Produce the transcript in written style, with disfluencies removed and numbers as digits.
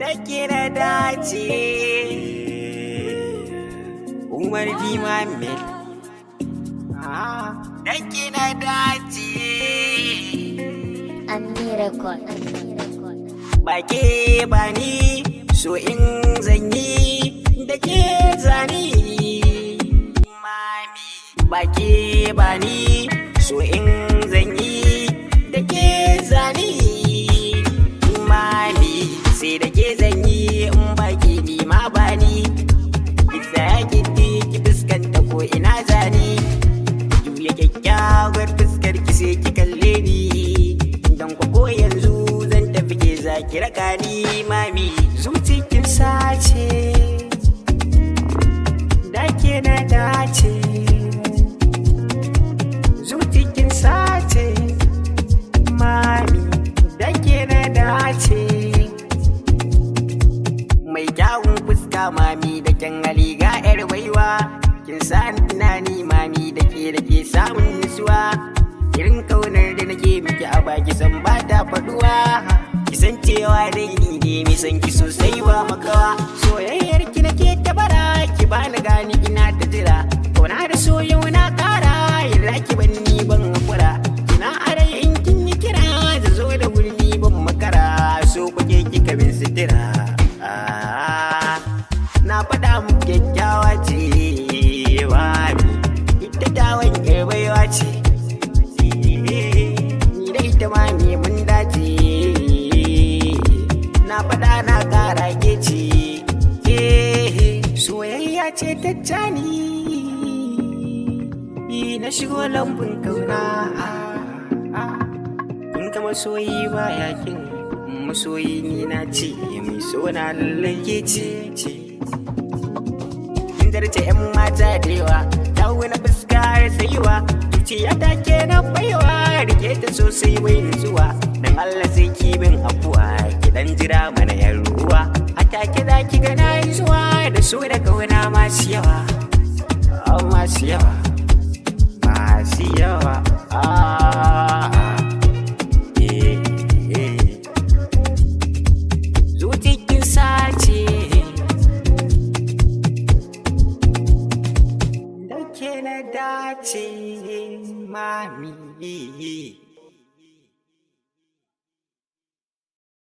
da ke na dace. Umar D. Muhammad da ke na dace. Ami Record. Ba ke ba ni so in zanyi da ke zani. Mami ba ke ba ni so in zanyi da ke zani. Mami sai da ke zanyi in ba ke ni ma ba ni. Ki tsaya ki fuskanta ko ina zani. Juya kyakkyawar fuskar ki sai ki kalle ni. Dan ko yanzu zan tafi ke zaki raka ni. Mami zucikin sace da ke na dace. Zucikin sace mami da ke na dace. Mai kyawun fuska mami da kyan hali ga yar baiwa. Kin sa tunani mami da ke samun nutsuwa. Irin kaunar da nake miki a baki san ba ta faduwa. Ki san cewa dai ni ne mai san ki sosai ba makawa. Soyayyar ki nake ta bara ki bani gani ina ta jira. Kauna da soyau na kara yarda ki ban ni ban hakura. Kina arai in kin yi kira da zo da wuri ni ban makara. So kuke kika bin sitira. Na faɗa mu kyakkyawa ce mami ita tawon baiwa ce. Ni da ita mami mun dace. Na faɗa na ƙara ke ce. Soyayya ce ta jani. Na shigo lambun kauna. In ka masoyi ba yakin masoyi ni na ce mai sona lallai ke ce. Zarce 'yan mata da yawa ta wani fuska har sayuwa. Zuciya ta ke na baiwa rike ta sosai bai nutsuwa. Dan Allah sai ki bin afuwa ki dan jira mana yan ruwa. A take za ki ga na yi zuwa da so da kauna masu yawa. Masu yawa masu yawa. Zucikin sace da ke na dace mami.